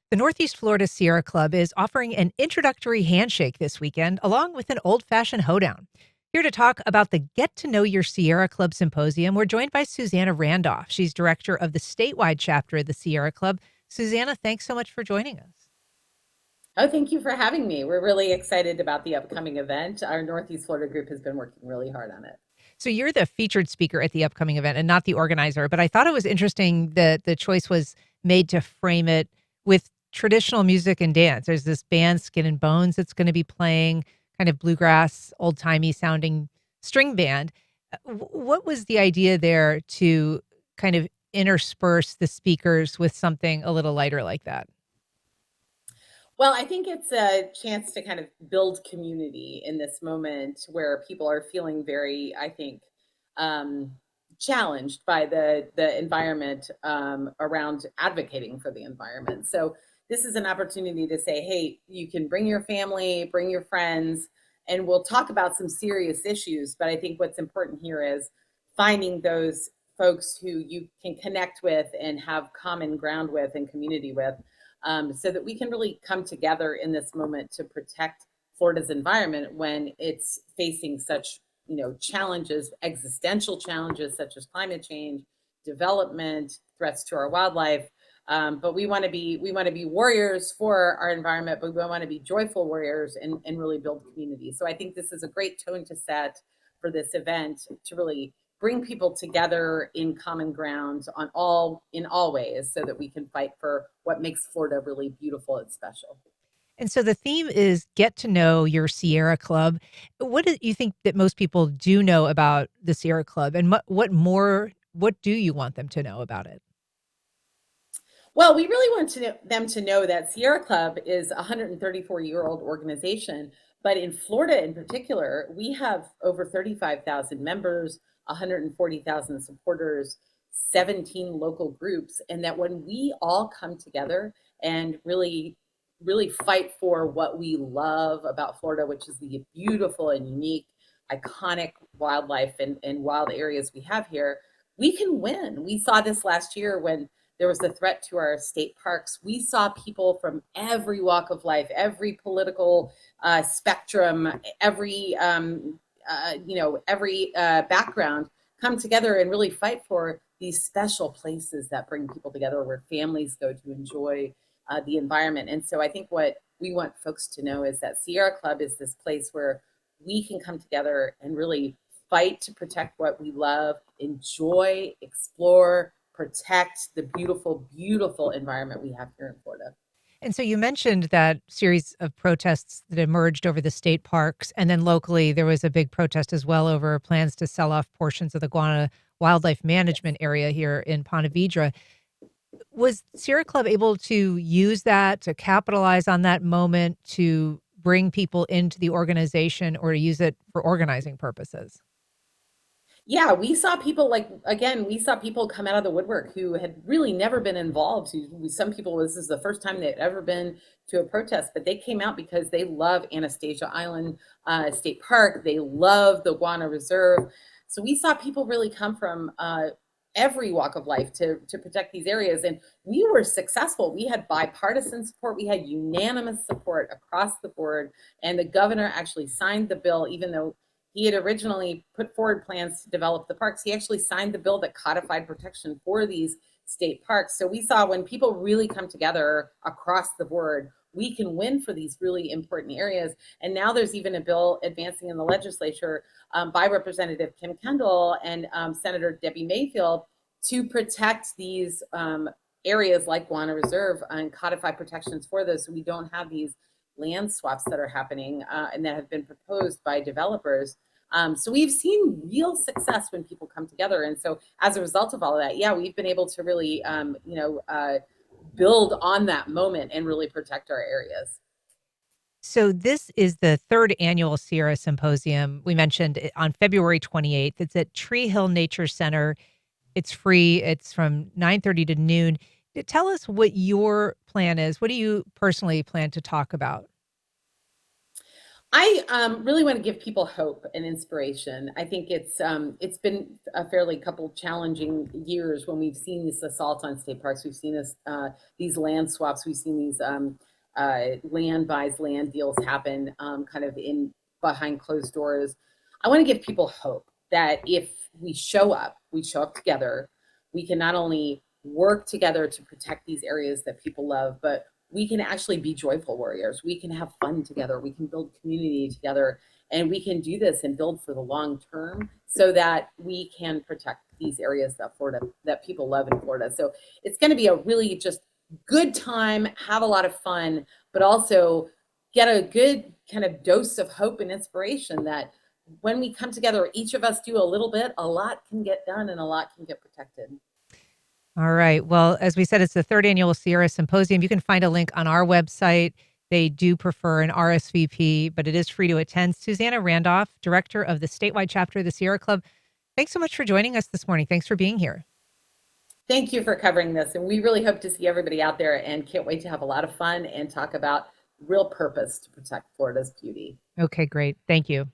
The Northeast Florida Sierra Club is offering an introductory handshake this weekend, along with an old fashioned hoedown. Here to talk about the Get to Know Your Sierra Club Symposium, we're joined by Susannah Randolph. She's director of the statewide chapter of the Sierra Club. Susannah, thanks so much for joining us. Oh, thank you for having me. We're really excited about the upcoming event. Our Northeast Florida group has been working really hard on it. So, you're the featured speaker at the upcoming event and not the organizer, but I thought it was interesting that the choice was made to frame it with traditional music and dance. There's this band, Skin and Bonz, that's going to be playing kind of bluegrass, old timey sounding string band. What was the idea there to kind of intersperse the speakers with something a little lighter like that? Well, I think it's a chance to kind of build community in this moment where people are feeling very, I think, um, challenged by the environment around advocating for the environment. So this is an opportunity to say, hey, you can bring your family, bring your friends, and we'll talk about some serious issues. But I think what's important here is finding those folks who you can connect with and have common ground with and community with, so that we can really come together in this moment to protect Florida's environment when it's facing such challenges, existential challenges such as climate change, development, threats to our wildlife. But we want to be warriors for our environment, but we want to be joyful warriors and really build community. So I think this is a great tone to set for this event to really bring people together in common ground on all in all ways so that we can fight for what makes Florida really beautiful and special. And so the theme is get to know your Sierra Club. What do you think that most people do know about the Sierra Club, and what do you want them to know about it? Well, we really want them to know that Sierra Club is a 134-year-old organization, but in Florida in particular, we have over 35,000 members, 140,000 supporters, 17 local groups, and that when we all come together and really fight for what we love about Florida, which is the beautiful and unique, iconic wildlife and wild areas we have here, we can win. We saw this last year when there was a threat to our state parks. We saw people from every walk of life, every political spectrum, every background come together and really fight for these special places that bring people together where families go to enjoy the environment. And so I think what we want folks to know is that Sierra Club is this place where we can come together and really fight to protect what we love, enjoy, explore, protect the beautiful, beautiful environment we have here in Florida. And so you mentioned that series of protests that emerged over the state parks, and then locally there was a big protest as well over plans to sell off portions of the Guana Wildlife Management area here in Ponte Vedra. Was Sierra Club able to use that to capitalize on that moment to bring people into the organization or to use it for organizing purposes? Yeah, we saw people like again, we saw people come out of the woodwork who had really never been involved. Some people, this is the first time they'd ever been to a protest, but they came out because they love Anastasia Island State Park. They love the Guana Reserve. So we saw people really come from every walk of life to protect these areas, and we were successful. We had bipartisan support. We had unanimous support across the board, and the governor actually signed the bill, even though he had originally put forward plans to develop the parks. He actually signed the bill that codified protection for these state parks. So we saw when people really come together across the board, we can win for these really important areas. And now there's even a bill advancing in the legislature by Representative Kim Kendall and Senator Debbie Mayfield to protect these areas like Guana Reserve and codify protections for those so we don't have these land swaps that are happening and that have been proposed by developers. So we've seen real success when people come together. And so as a result of all of that, yeah, we've been able to really, build on that moment and really protect our areas. So this is the third annual Sierra Symposium. We mentioned it on February 28th. It's at Tree Hill Nature Center. It's free. It's from 9:30 to noon. Tell us what your plan is. What do you personally plan to talk about? I really want to give people hope and inspiration. I think it's been a fairly couple challenging years when we've seen these assaults on state parks. We've seen these land swaps. We've seen these land buys, land deals happen kind of in behind closed doors. I want to give people hope that if we show up together, we can not only work together to protect these areas that people love, but we can actually be joyful warriors. We can have fun together. We can build community together. And we can do this and build for the long term so that we can protect these areas that people love in Florida. So it's going to be a really just good time, have a lot of fun, but also get a good kind of dose of hope and inspiration that when we come together, each of us do a little bit, a lot can get done and a lot can get protected. All right. Well, as we said, it's the third annual Sierra Symposium. You can find a link on our website. They do prefer an RSVP, but it is free to attend. Susannah Randolph, director of the statewide chapter of the Sierra Club. Thanks so much for joining us this morning. Thanks for being here. Thank you for covering this. And we really hope to see everybody out there and can't wait to have a lot of fun and talk about real purpose to protect Florida's beauty. Okay, great. Thank you.